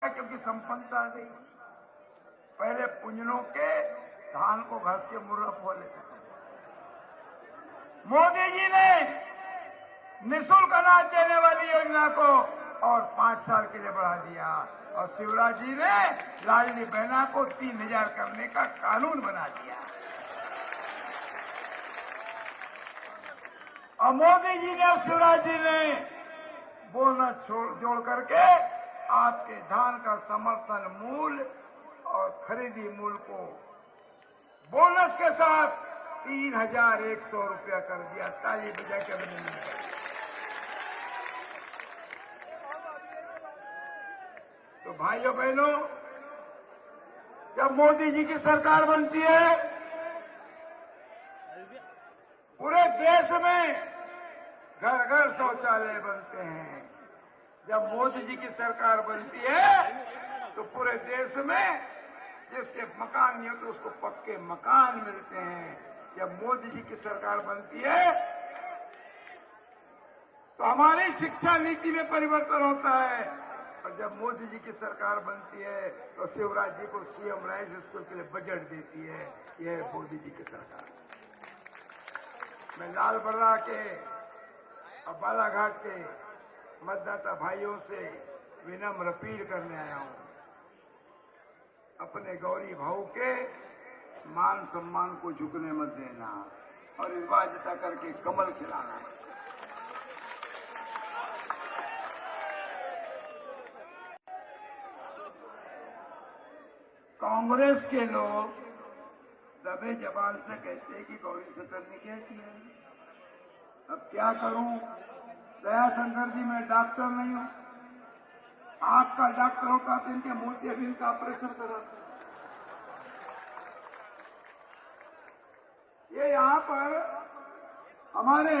क्योंकि संपन्नता आ गई। पहले पुंजनों के धान को घास के मुर्रा फो लेते थे। मोदी जी ने निःशुल्क अनाज देने वाली योजना को और 5 साल के लिए बढ़ा दिया, और शिवराज जी ने लाडली बहना को 3000 करने का कानून बना दिया। और मोदी जी ने और शिवराज जी ने बोनस जोड़ करके आपके धान का समर्थन मूल्य और खरीदी मूल्य को बोनस के साथ 3100 रुपया कर दिया। ताली बजा के अभिनंदन करें। तो भाइयों बहनों, जब मोदी जी की सरकार बनती है, पूरे देश में घर घर शौचालय बनते हैं। जब मोदी जी की सरकार बनती है तो पूरे देश में जिसके मकान नहीं होते उसको पक्के मकान मिलते हैं। जब मोदी जी की सरकार बनती है तो हमारी शिक्षा नीति में परिवर्तन होता है, और जब मोदी जी की सरकार बनती है तो शिवराज जी को सीएम राइस स्कूल के लिए बजट देती है। यह है मोदी जी की सरकार। मैं लालबर्रा के और बालाघाट के मतदाता भाइयों से विनम्र अपील करने आया हूं, अपने गौरी भाऊ के मान सम्मान को झुकने मत देना और इस बार जता करके कमल खिलाना। कांग्रेस के लोग दबे जबान से कहते हैं कि गौरी शंकर ने क्या किया। अब क्या करूं, दयाशंकर जी, मैं डॉक्टर नहीं हूं। आपका डॉक्टर होता तो इनके मोतियाबिंद का ऑपरेशन कराता। ये यहाँ पर हमारे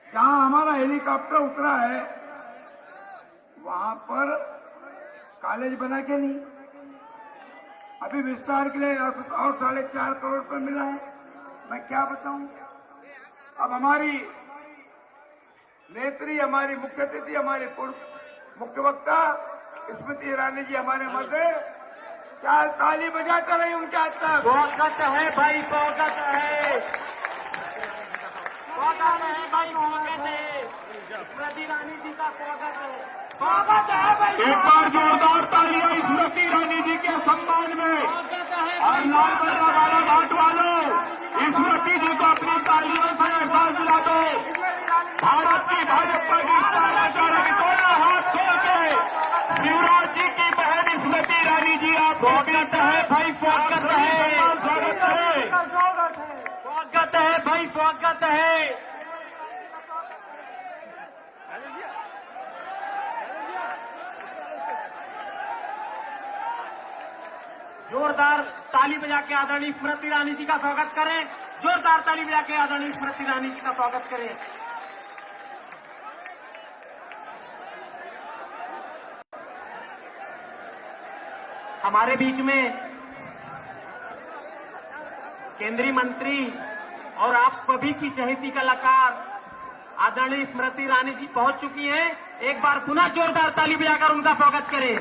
जहां हमारा हेलीकॉप्टर उतरा है वहां पर कॉलेज बना के नहीं, अभी विस्तार के लिए और 4.5 करोड़ रुपये मिला है। मैं क्या बताऊं। अब हमारी नेत्री, हमारी मुख्य अतिथि, हमारे पूर्व मुख्य वक्ता स्मृति ईरानी जी हमारे मध्य, क्या ताली बजाते रही उनके हाथ तक। स्वागत है भाई, स्वागत है, स्वागत है भाई, स्वागत है स्मृति ईरानी जी का, स्वागत है, स्वागत है भाई। एक बार जोरदार तालियां स्मृति ईरानी जी के सम्मान में। और लालबर्रा बालाघाट वालों, स्मृति जी को अपनी तालियों से एहसास दिला दो। भारत की भाजपा की स्टार प्रचारक दोनों हाथ खोल के शिवराज जी की बहन स्मृति ईरानी जी, आप स्वागत है भाई, स्वागत है, स्वागत है, स्वागत है भाई, स्वागत है। जोरदार ताली बजा के आदरणीय स्मृति ईरानी जी का स्वागत करें। जोरदार ताली बजा के आदरणीय स्मृति ईरानी जी का स्वागत करें। हमारे बीच में केंद्रीय मंत्री और आप सभी की चहेती कलाकार आदरणीय स्मृति ईरानी जी पहुंच चुकी हैं। एक बार पुनः जोरदार ताली बजाकर उनका स्वागत करें।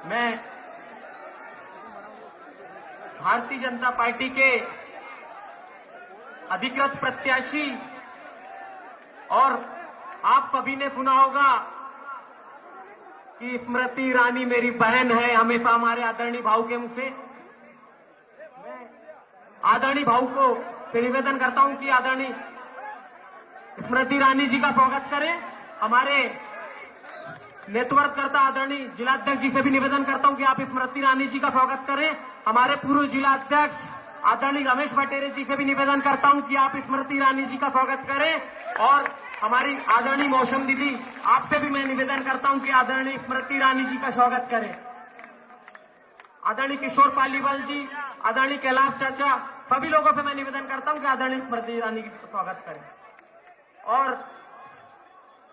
मैं भारतीय जनता पार्टी के अधिकृत प्रत्याशी, और आप सभी ने सुना होगा कि स्मृति ईरानी मेरी बहन है, हमेशा हमारे आदरणीय भाऊ के मुख से। मैं आदरणीय भाऊ को से निवेदन करता हूं कि आदरणीय स्मृति ईरानी जी का स्वागत करें। हमारे नेतृत्वकर्ता आदरणीय जिलाध्यक्ष जी से भी निवेदन करता हूं कि आप स्मृति ईरानी जी का स्वागत करें। हमारे पूर्व जिलाध्यक्ष आदरणीय रमेश भट्टेरे जी से भी निवेदन करता हूं कि आप स्मृति ईरानी जी का स्वागत करें। और हमारी आदरणीय मौसम दीदी, आपसे भी मैं निवेदन करता हूं कि आदरणीय स्मृति ईरानी जी का स्वागत करें। आदरणीय किशोर पालीवाल जी, आदरणीय कैलाश चाचा, सभी लोगों से मैं निवेदन करता हूं कि आदरणीय स्मृति ईरानी जी का स्वागत करें। और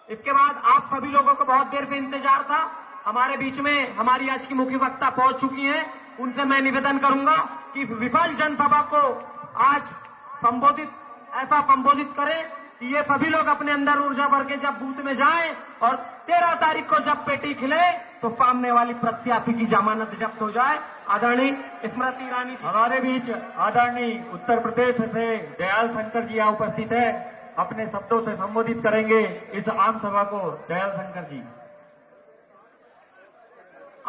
इसके बाद आप सभी लोगों को बहुत देर से इंतजार था। हमारे बीच में हमारी आज की मुख्य वक्ता पहुंच चुकी हैं। उनसे मैं निवेदन करूंगा कि विफल जनसभा को आज ऐसा संबोधित करें कि ये सभी लोग अपने अंदर ऊर्जा भर के जब बूथ में जाएं और 13 तारीख को जब पेटी खिले तो सामने वाली प्रत्याशी की जमानत जब्त हो जाए। आदरणीय स्मृति ईरानी हमारे बीच आदरणीय उत्तर प्रदेश से दयाल शंकर जी यहाँ उपस्थित है, अपने शब्दों से संबोधित करेंगे इस आम सभा को। दयाल शंकर जी।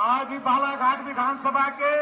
आज ही बालाघाट विधानसभा के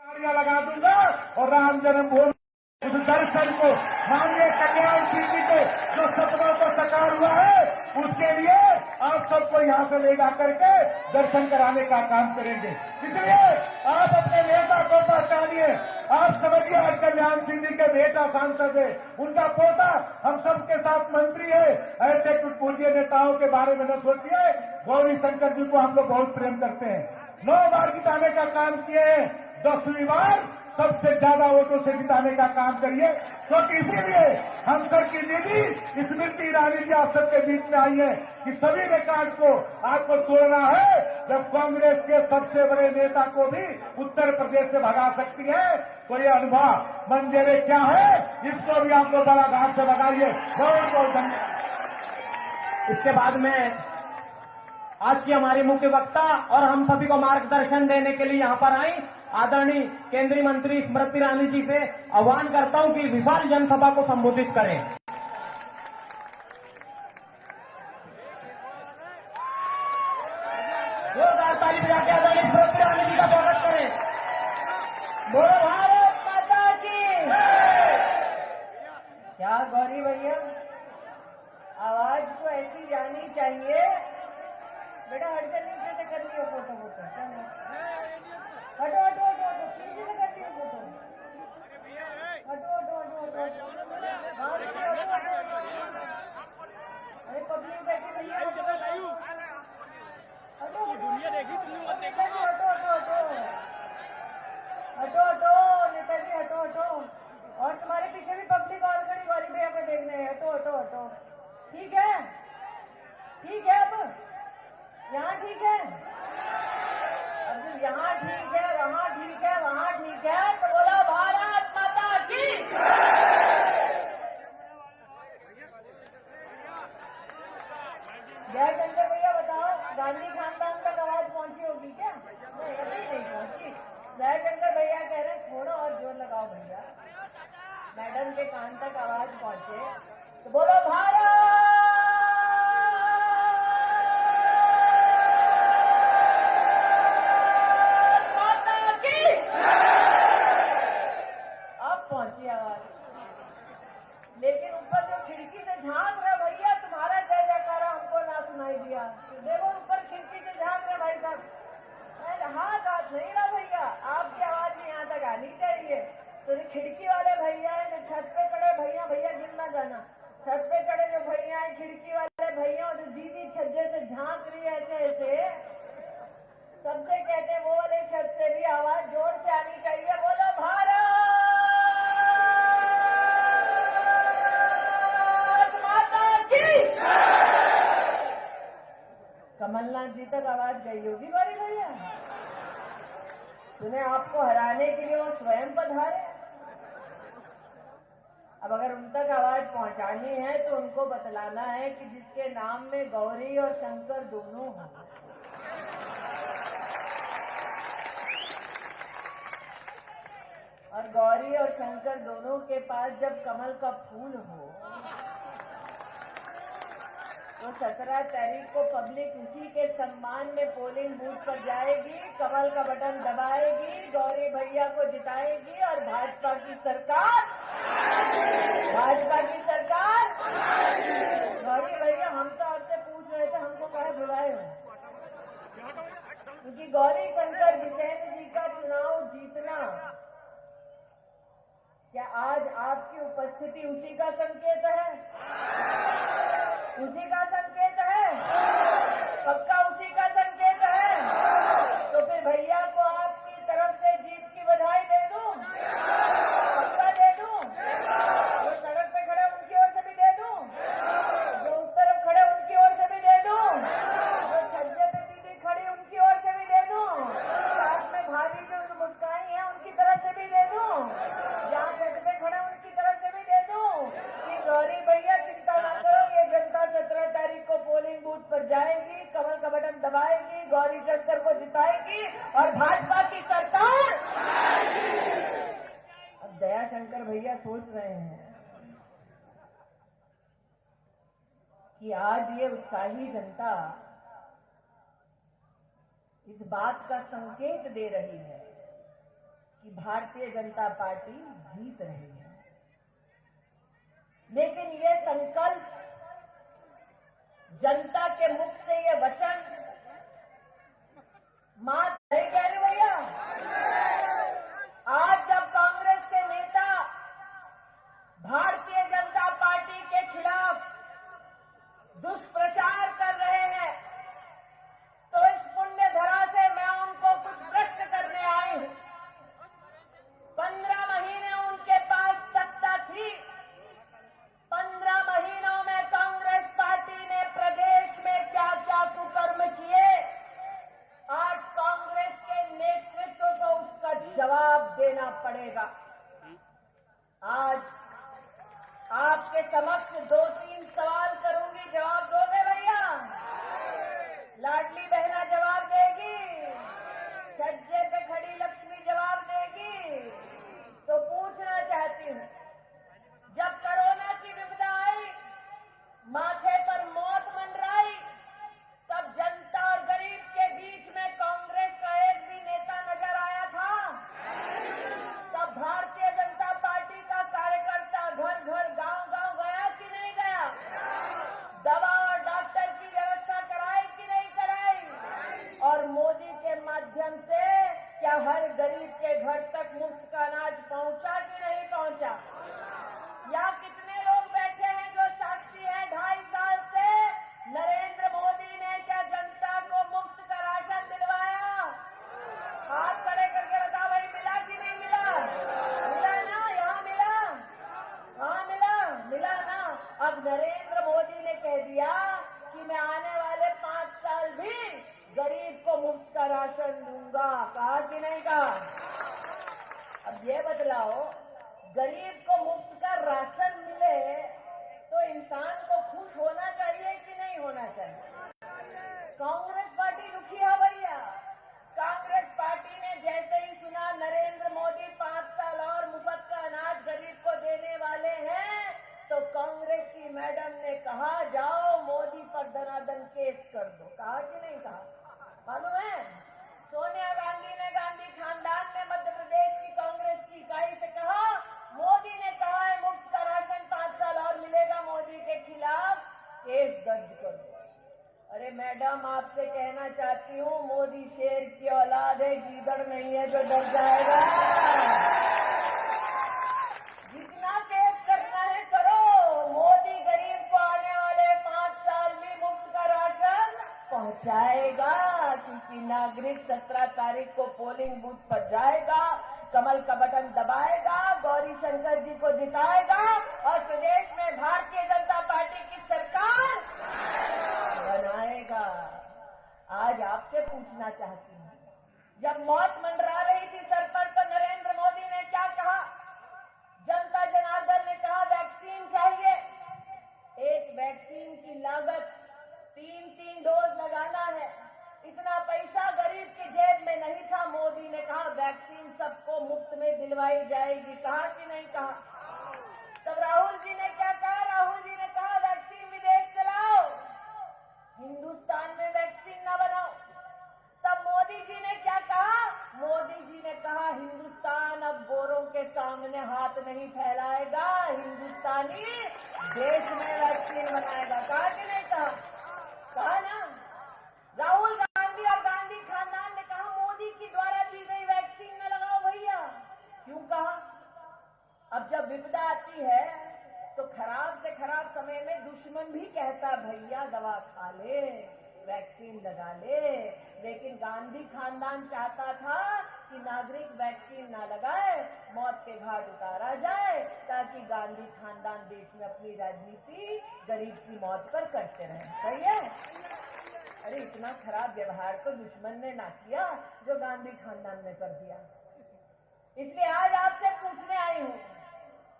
गाड़ियां लगा दूंगा और राम जन्मभूमि उस दर्शन को, माननीय कल्याण सिंह जी के जो सपनों को साकार हुआ है, उसके लिए आप सबको यहाँ से ले जा करके दर्शन कराने का काम करेंगे। इसलिए आप अपने नेता को पहचानिए। आप समझिए आज कल्याण सिंह जी के बेटा सांसद है, उनका पोता हम सबके साथ मंत्री है। ऐसे कुछ पूज्य नेताओं के बारे में न सोचिए। गौरी शंकर जी को हम लोग बहुत प्रेम करते हैं, 9 बार जिताने का काम किए हैं, 10वीं बार सबसे ज्यादा वोटों से जिताने का काम करिए। क्योंकि इसीलिए हम सब की दीदी स्मृति ईरानी जी आप सबके बीच में आई है कि सभी रिकॉर्ड को आपको तोड़ना है। जब कांग्रेस के सबसे बड़े नेता को भी उत्तर प्रदेश से भगा सकती है तो ये अनुभव मंजरे क्या है, इसको भी आप लोग बालाघाट से भगाइए। बहुत बहुत धन्यवाद। इसके बाद में आज की हमारी मुख्य वक्ता और हम सभी को मार्गदर्शन देने के लिए यहाँ पर आई आदरणीय केंद्रीय मंत्री स्मृति ईरानी जी से आह्वान करता हूं कि विशाल जनसभा को संबोधित करें। जोरदार ताली बजा के आदरणीय स्मृति ईरानी जी का स्वागत करें। बोलो भारत माता की। क्या गौरी भैया, आवाज तो ऐसी जानी चाहिए। बेटा हट कर नीचे से कर लियो फोटो वोटो, हटो हटो हटो हटो, नीचे से कर लियो फोटो, हटो हटो हटो हटो। अरे पब्लिक बैठी भैया, हटो दुनिया देखी नेताजी हटो हटो हटो हटो हटो, नेताजी हटो हटो। और तुम्हारे पीछे भी पब्लिक और खड़ी, गौरी भैया को देखने है। हटो हटो हटो, ठीक है, ठीक है। अब यहाँ ठीक है, अब यहाँ ठीक है, वहाँ ठीक है, वहाँ ठीक है, तो बोलो भारत माता की। जयशंकर भैया बताओ, गांधी खानदान तक आवाज पहुंची होगी क्या? नहीं, अभी नहीं पहुंची। जयशंकर भैया कह रहे हैं थोड़ा और जोर लगाओ भैया, मैडम के कान तक आवाज पहुंचे, तो बोलो भारत माता की। अब पहुंची आवाज, लेकिन ऊपर जो खिड़की से झांक रहे भैया, तुम्हारा जय जयकारा हमको ना सुनाई दिया। देखो ऊपर खिड़की से झांक रहे भाई साहब, हाथ नहीं रहा भैया, आपकी आवाज भी यहाँ तक आनी चाहिए। तो ये खिड़की वाले भैया है, जो छत पे खड़े भैया, भैया गिर ना जाना, छत पे खड़े जो भैया है, खिड़की वाले भैया, जो दीदी छज्जे से झांक रही है ऐसे ऐसे, सबसे कहते हैं वो वाले छत से भी आवाज जोर से आनी चाहिए। बोलो भारत माता की। कमलनाथ जी तक आवाज गई होगी गौरी भैया, सुने आपको हराने के लिए वो स्वयं पधारे। अब अगर उन तक आवाज पहुंचानी है तो उनको बतलाना है कि जिसके नाम में गौरी और शंकर दोनों हों, और गौरी और शंकर दोनों के पास जब कमल का फूल हो, तो 17 तारीख को पब्लिक उसी के सम्मान में पोलिंग बूथ पर जाएगी, कमल का बटन दबाएगी, गौरी भैया को जिताएगी और भाजपा की सरकार, भाजपा की सरकार। गौरी भैया हम तो आपसे पूछ रहे थे, हमको कहा बुलाए हो, क्योंकि गौरी शंकर बिसेन जी का चुनाव जीतना, क्या आज आपकी उपस्थिति उसी का संकेत है? उसी का संकेत है, पक्का उसी का संकेत है। तो फिर भैया को आपकी तरफ से जीत की बधाई दे दूं, पक्का दे दूं, जो सड़क पे खड़े उनकी ओर से भी दे दूं, जो उस तरफ खड़े उनकी ओर से भी दे दूं, जो छज्जे पे दीदी खड़ी उनकी ओर से भी दे दूं, साथ में भाभी जो मुस्काई है उनकी तरफ से भी दे दूं, जहाँ छत पे खड़े उनकी तरफ से भी दे दूं कि गौरी भैया चिंता ना करो, ये जनता 17 तारीख को पोलिंग बूथ पर जाएगी, कमल का बटन दबाएगी, गौरी शंकर को जिताएगी और भाजपा की सरकार। अब दया शंकर भैया सोच रहे हैं कि आज ये उत्साही जनता इस बात का संकेत दे रही है कि भारतीय जनता पार्टी जीत रही है, लेकिन ये संकल्प, जनता के मुख से ये वचन मात है क्या नहीं भैया? आज जब कांग्रेस के नेता भारतीय जनता पार्टी के खिलाफ दुष्प्रचार कर रहे हैं, तो इस पुण्य धरा से मैं उनको कुछ प्रश्न करने आई हूं। 15 महीने उनके पास सत्ता थी, 15 महीनों में कांग्रेस पार्टी ने प्रदेश में क्या क्या कुकर्म किए, आज कांग्रेस के नेतृत्व को उसका जवाब देना पड़ेगा। आज आपके समक्ष 2-3 सवाल करूंगी, जवाब दोगे भैया? लाडली बहना जवाब देगी, छज्जे पे खड़ी लक्ष्मी जवाब देगी। तो पूछना चाहती हूं, जब कोरोना की विपदा आई, माथे पर मौत मंडराई, तब जनता और गरीब के बीच में कांग्रेस का एक भी नेता नजर आया था? तब भारतीय जनता पार्टी का कार्यकर्ता घर घर गांव गांव गया कि नहीं गया? दवा और डॉक्टर की व्यवस्था कराई कि नहीं कराई? और मोदी के माध्यम से क्या हर गरीब के घर तक मुफ्त का अनाज पहुंचा कि नहीं पहुंचा? या कितने लोग बैठे हैं जो साक्षी हैं, 2.5 साल से नरेंद्र मोदी ने क्या जनता को मुफ्त का राशन दिलवाया? राशन दूंगा, कहा कि नहीं कहा? अब ये बतलाओ, गरीब को मुफ्त का राशन मिले तो इंसान को खुश होना चाहिए कि नहीं होना चाहिए? कांग्रेस पार्टी दुखी है भैया। कांग्रेस पार्टी ने जैसे ही सुना नरेंद्र मोदी 5 साल और मुफ्त का अनाज गरीब को देने वाले हैं, तो कांग्रेस की मैडम ने कहा जाओ मोदी पर धनाधन केस कर दो। कहा कि नहीं कहा? मालूम है, सोनिया गांधी ने, गांधी खानदान ने मध्य प्रदेश की कांग्रेस की इकाई से कहा, मोदी ने कहा है मुफ्त का राशन 5 साल और मिलेगा, मोदी के खिलाफ केस दर्ज कर दो। अरे मैडम, आपसे कहना चाहती हूँ, मोदी शेर की औलाद है, गीदड़ नहीं है जो डर जाएगा। जितना केस करना है करो, मोदी गरीब को आने वाले 5 साल में मुफ्त का राशन पहुंचाएगा, क्योंकि नागरिक 17 तारीख को पोलिंग बूथ पर जाएगा, कमल का बटन दबाएगा, गौरी शंकर जी को जिताएगा और प्रदेश में भारतीय जनता पार्टी की सरकार बनाएगा। आज आपसे पूछना चाहती हूँ, जब मौत मंडरा रही थी सर पर, तो नरेंद्र मोदी ने क्या कहा? जनता जनार्दन ने कहा वैक्सीन चाहिए। एक वैक्सीन की लागत 3-3 डोज लगाना है, इतना पैसा गरीब की जेब में नहीं था। मोदी ने कहा वैक्सीन सबको मुफ्त में दिलवाई जाएगी। कहा कि नहीं कहा? तब राहुल जी ने क्या कहा? राहुल जी ने कहा वैक्सीन विदेश चलाओ, हिंदुस्तान में वैक्सीन ना बनाओ। तब मोदी जी ने क्या कहा? मोदी जी ने कहा हिंदुस्तान अब गोरों के सामने हाथ नहीं फैलाएगा, हिंदुस्तानी देश में वैक्सीन बनाएगा। कहा कि नहीं कहा? कहा ना। राहुल गांधी और गांधी खानदान ने कहा मोदी की द्वारा दी गई वैक्सीन न लगाओ भैया। क्यों कहा? अब जब विपदा आती है तो खराब से खराब समय में दुश्मन भी कहता भैया दवा खा ले, वैक्सीन लगा ले। लेकिन गांधी खानदान चाहता था कि नागरिक वैक्सीन ना लगाए, मौत के घाट उतारा जाए, ताकि गांधी खानदान देश में अपनी राजनीति गरीब की मौत पर करते रहे। सही है? अरे इतना खराब व्यवहार तो दुश्मन ने ना किया जो गांधी खानदान ने कर दिया। इसलिए आज आपसे पूछने आई हूँ,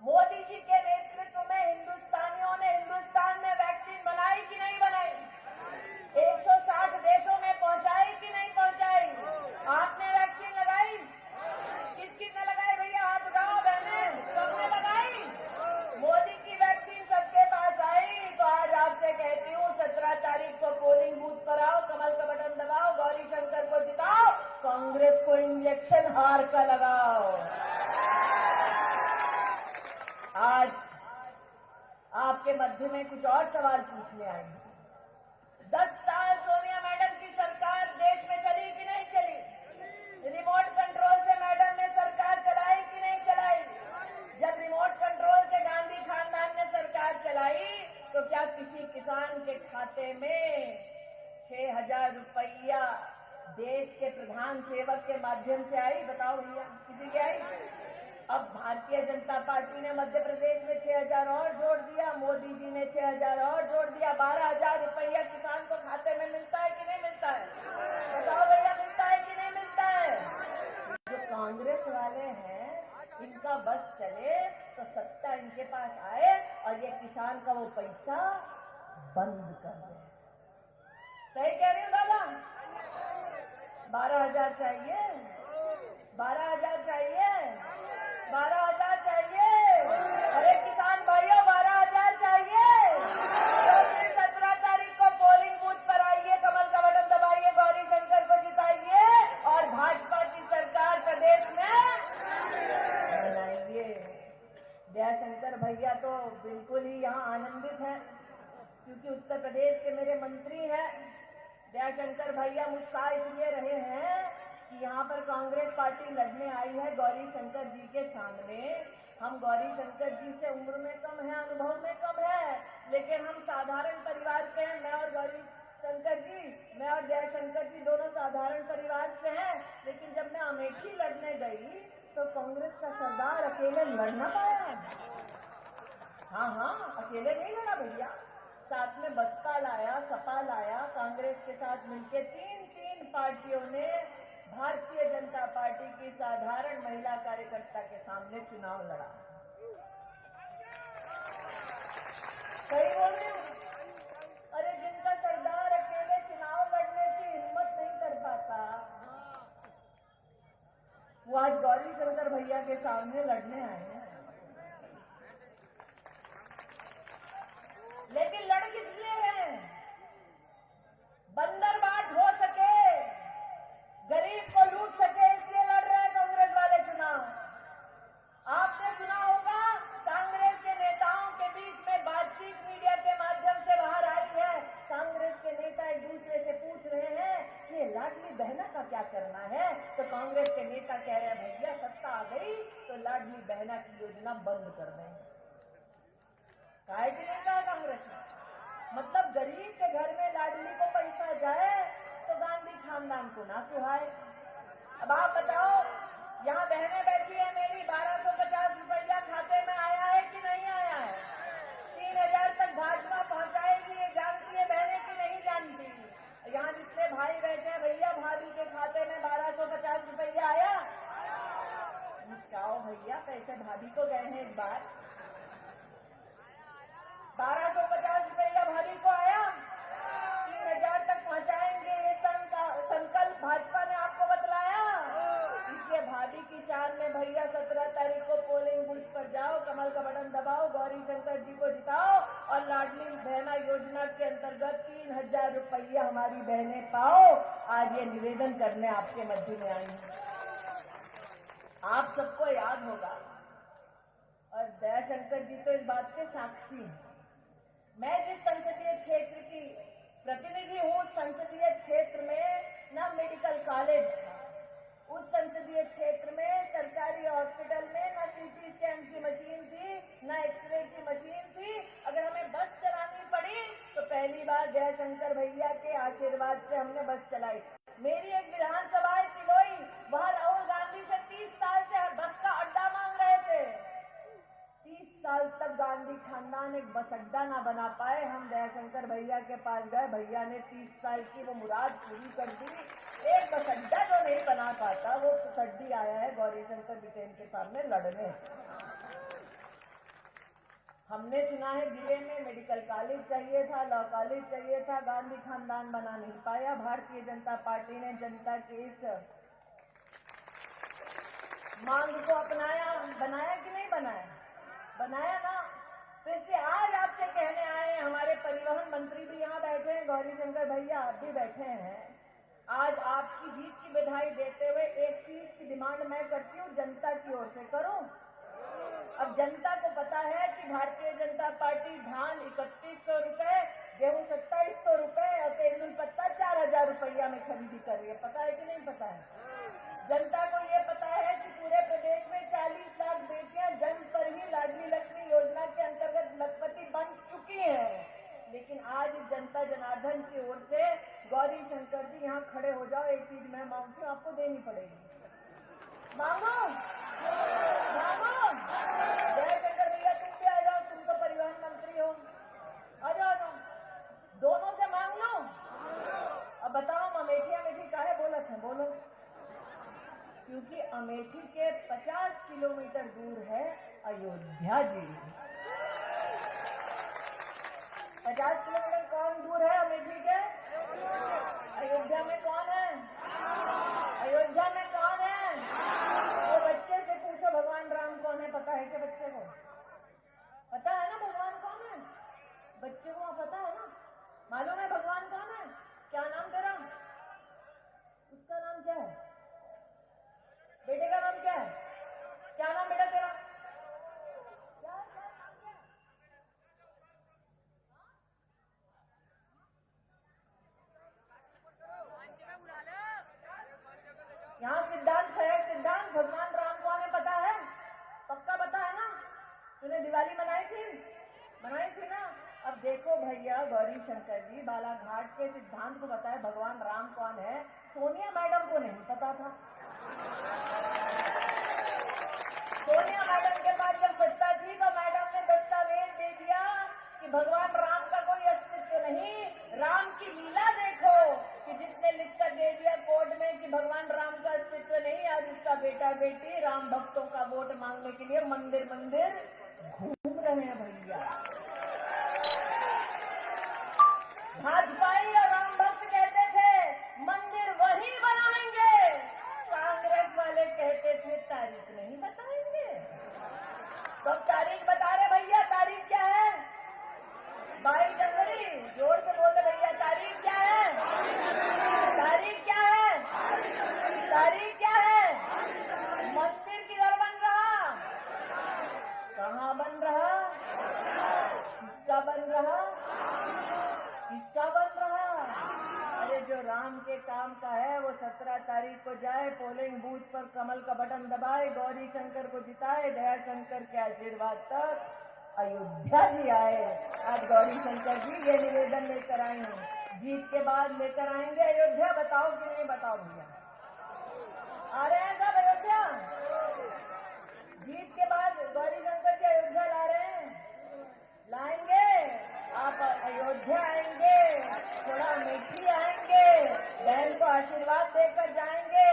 मोदी जी के नेतृत्व में हिंदुस्तानियों ने हिंदुस्तान में वैक्सीन बनाई कि नहीं बनाई? 160 देशों में पहुंचाई कि नहीं पहुंचाई? आपने वैक्सीन लगाई? किस-किसने लगाई भैया? हाथ उठाओ बहने, सबने लगाई? मोदी की वैक्सीन सबके पास आई। तो आज आपसे कहती हूँ 17 तारीख को पोलिंग बूथ पर आओ, कमल का बटन दबाओ, गौरी शंकर को जिताओ, कांग्रेस को इंजेक्शन हार का लगाओ। आज आपके मध्य में कुछ और सवाल पूछने आए हैं। 10 साल सोनिया मैडम की सरकार देश में चली कि नहीं चली? रिमोट कंट्रोल से मैडम ने सरकार चलाई कि नहीं चलाई? जब रिमोट कंट्रोल से गांधी खानदान ने सरकार चलाई तो क्या किसी किसान के खाते में 6,000 रुपया देश के प्रधान सेवक के माध्यम से आई? बताओ भैया, किसी की आई? अब भारतीय जनता पार्टी ने मध्य प्रदेश में 6,000 और जोड़ दिया, मोदी जी ने 6,000 और जोड़ दिया, 12,000 रुपया किसान को खाते में मिलता है कि नहीं मिलता है? बताओ भैया, मिलता है कि नहीं मिलता है? जो कांग्रेस वाले हैं, इनका बस चले तो सत्ता इनके पास आए और ये किसान का वो पैसा बंद कर दे। सही कह रही हूँ दादा? 12,000 चाहिए? 12,000 चाहिए? 12,000 चाहिए? अरे किसान भाइयों, 12,000 चाहिए? तो फिर 17 तारीख को पोलिंग बूथ पर आइए, कमल का बटन दबाइए, गौरी शंकर को जिताइए और भाजपा की सरकार प्रदेश में बनाइए। दयाशंकर भैया तो बिल्कुल ही यहाँ आनंदित है, क्योंकि उत्तर प्रदेश के मेरे मंत्री हैं। दयाशंकर भैया मुस्कुरा इसलिए रहे हैं कि यहाँ पर कांग्रेस पार्टी लड़ने आई है गौरी शंकर जी के सामने। हम गौरी शंकर जी से उम्र में कम है, अनुभव में कम है, लेकिन हम साधारण परिवार से हैं। मैं और गौरी शंकर जी, मैं और दयाशंकर जी दोनों साधारण परिवार से हैं। लेकिन जब मैं अमेठी लड़ने गई तो कांग्रेस का सरदार अकेले लड़ ना पाया। हाँ, अकेले नहीं लड़ा भैया, साथ में बसपा लाया, सपा लाया, कांग्रेस के साथ मिलकर 3-3 तीन पार्टियों ने भारतीय जनता पार्टी की साधारण महिला कार्यकर्ता के सामने चुनाव लड़ा। सही बोल रही हूँ? अरे जिनका सरदार अकेले चुनाव लड़ने की हिम्मत नहीं कर पाता, वो आज गौरी शंकर भैया के सामने लड़ने आए हैं। लेकिन लड़ किस लिए हैं? बंदरबाट हो सके, गरीब को लूट सके, इसलिए लड़ रहे हैं कांग्रेस वाले चुनाव। आपने सुना होगा कांग्रेस के नेताओं के बीच में बातचीत मीडिया के माध्यम से बाहर आई है। कांग्रेस के नेता एक दूसरे से पूछ रहे हैं कि लाडली बहना का क्या करना है, तो कांग्रेस के नेता कह रहे हैं भैया सत्ता आ गई तो लाडली बहना की योजना बंद कर देंगे। काहे की नहीं कहा कांग्रेस ने? मतलब गरीब के घर में लाडली को पैसा जाए तो गांधी खानदान को ना सुहाए। अब आप बताओ, यहाँ बहनें बैठी है मेरी, 1250 रुपया खाते में आया है कि नहीं आया है? 3000 तक भाजपा पहुंचाएगी, ये जानती है बहनें कि नहीं जानती? यहाँ जितने भाई बैठे हैं भैया, भाभी के खाते में 1250 रुपया आया? मुस्काओ भैया, पैसे भाभी को गए हैं इस बार। 1250 रुपया भाभी को आया, 3000 तक पहुंचाएंगे, ये संकल्प भाजपा ने आपको बतलाया। इसलिए भाभी की शान में भैया 17 तारीख को पोलिंग बूथ पर जाओ, कमल का बटन दबाओ, गौरी शंकर जी को जिताओ और लाडली बहना योजना के अंतर्गत 3000 रुपया हमारी बहनें पाओ। आज ये निवेदन करने आपके मध्य में आई हूं। आप सबको याद होगा, और दयाशंकर जी तो इस बात के साक्षी हैं, मैं जिस संसदीय क्षेत्र की प्रतिनिधि हूँ, उस संसदीय क्षेत्र में ना मेडिकल कॉलेज था, उस संसदीय क्षेत्र में सरकारी हॉस्पिटल में ना सीटी स्कैन की मशीन थी, ना एक्सरे की मशीन थी। अगर हमें बस चलानी पड़ी तो पहली बार जयशंकर भैया के आशीर्वाद से हमने बस चलाई। मेरी एक विधानसभा है तिलोई, वहां राहुल गांधी से 30 साल से बस का अड्डा मांग रहे थे। 30 साल तक गांधी खानदान एक बस अड्डा ना बना पाए। हम दयाशंकर भैया के पास गए, भैया ने 30 साल की वो मुराद पूरी कर दी। एक बस अड्डा जो नहीं बना पाता वो सड्डी आया है गौरी शंकर बिटेन के सामने लड़ने। हमने सुना है जिले में मेडिकल कॉलेज चाहिए था, लॉ कॉलेज चाहिए था, गांधी खानदान बना नहीं पाया। भारतीय जनता पार्टी ने जनता की इस मांग को अपनाया, बनाया कि नहीं बनाया? बनाया ना। तो इसलिए आज आपसे कहने आए हैं, हमारे परिवहन मंत्री भी यहाँ बैठे हैं, गौरी शंकर भैया आप भी बैठे हैं। आज आपकी जीत की बधाई देते हुए एक चीज की डिमांड मैं करती हूँ, जनता की ओर से करूं। अब जनता को पता है कि भारतीय जनता पार्टी धान 3100 रुपए, गेहूं 2700 रुपए और तेंदुल पत्ता 4000 रुपया में खरीदी कर रही है। पता है कि नहीं पता है? जनता को ये पता है कि पूरे प्रदेश में 40 लाख बेटियां जन्म पर ही लाडली लक्ष्मी योजना के अंतर्गत लखपति बन चुकी हैं। लेकिन आज जनता जनार्दन की ओर से गौरी शंकर जी यहाँ खड़े हो जाओ, एक चीज मैं मांगती हूँ, आपको देनी पड़ेगी। मांगो मांगो, जयशंकर भैया तुम भी आ जाओ, तुम तो परिवहन मंत्री हो, आ जाओ, दोनों से मांग लो। अब बताओ अमेठी काहे बोला था? बोलो। क्योंकि अमेठी के 50 किलोमीटर दूर है अयोध्या जी। 50 किलोमीटर कौन दूर है अमेठी के? अयोध्या में कौन है? अयोध्या में कौन है? वो बच्चे से पूछो भगवान राम कौन है, पता है क्या बच्चे को? पता है ना भगवान कौन है? बच्चे को पता है ना? मालूम है भगवान कौन है? क्या नाम तेरा? उसका नाम क्या है? बेटे का नाम क्या है? क्या नाम बेटा तेरा? यहाँ सिद्धांत है, सिद्धांत भगवान राम कौन है पता है? पक्का पता है ना? तूने दिवाली मनाई थी ना? अब देखो भैया, गौरी शंकर जी बालाघाट के सिद्धांत को पता है भगवान राम कौन है, सोनिया मैडम को नहीं पता था। सोनिया मैडम के पास जब सत्ता थी तो मैडम ने दस्तावेज दे दिया कि भगवान राम का कोई अस्तित्व नहीं, राम की लीला देखो, कि जिसने लिखकर दे दिया बेटा बेटी राम भक्तों का वोट मांगने के लिए मंदिर मंदिर घूम रहे हैं भैया। भाजपाई और राम भक्त कहते थे मंदिर वही बनाएंगे, कांग्रेस वाले कहते थे तारीख नहीं बताएंगे। तो अब तारीख बता रहे भैया, तारीख क्या है? 22 जनवरी। जोर से बोल रहे भैया, तारीख क्या है? तारीख क्या है? तारीख क्या है? मंदिर किधर बन रहा? कहाँ बन रहा? किसका बन रहा? किसका बन रहा? अरे जो राम के काम का है वो 17 तारीख को जाए, पोलिंग बूथ पर कमल का बटन दबाए, गौरी शंकर को जिताए, दया शंकर के आशीर्वाद तक अयोध्या जी आए। आज गौरी शंकर जी ये निवेदन लेकर आई हूँ, जीत के बाद लेकर आएंगे अयोध्या। बताओ कि नहीं बताओ भैया? आ रहे हैं सब अयोध्या? जीत के बाद गौरी शंकर जी अयोध्या ला रहे हैं? लाएंगे? आप अयोध्या आएंगे, थोड़ा मीठी आएंगे, बहन को आशीर्वाद देकर जाएंगे।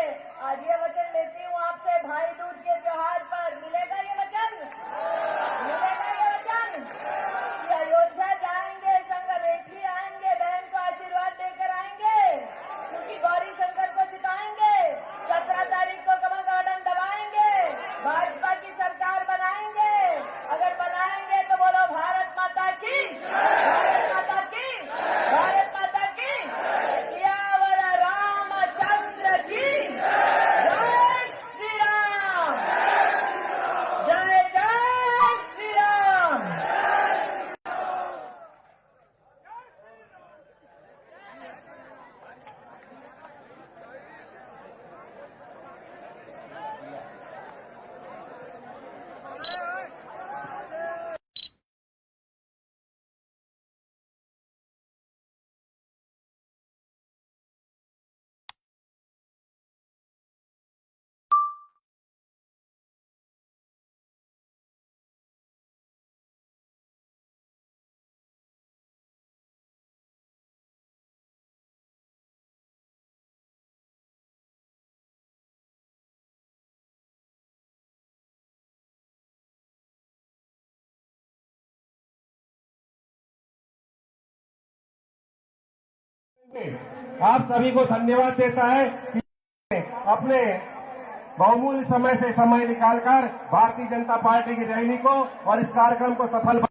आज ये वचन लेती हूँ आपसे, भाई दूज के त्योहार पर मिलेगा ये वचन? मिलेगा ये वचन कि अयोध्या जाएंगे, संग मीठी आएंगे, बहन को आशीर्वाद देकर आएंगे, क्योंकि गौरी शंकर को जिताएंगे। 17 तारीख को कमल का बटन दबाएंगे, भाजपा की सरकार बनाएंगे। अगर बनाएंगे तो बोलो भारत माता की, भारत माता की, भारत माता की। सियावर रामचंद्र की जय श्री राम, जय जय श्री राम। आप सभी को धन्यवाद देता है कि अपने बहुमूल्य समय से समय निकालकर भारतीय जनता पार्टी की रैली को और इस कार्यक्रम को सफल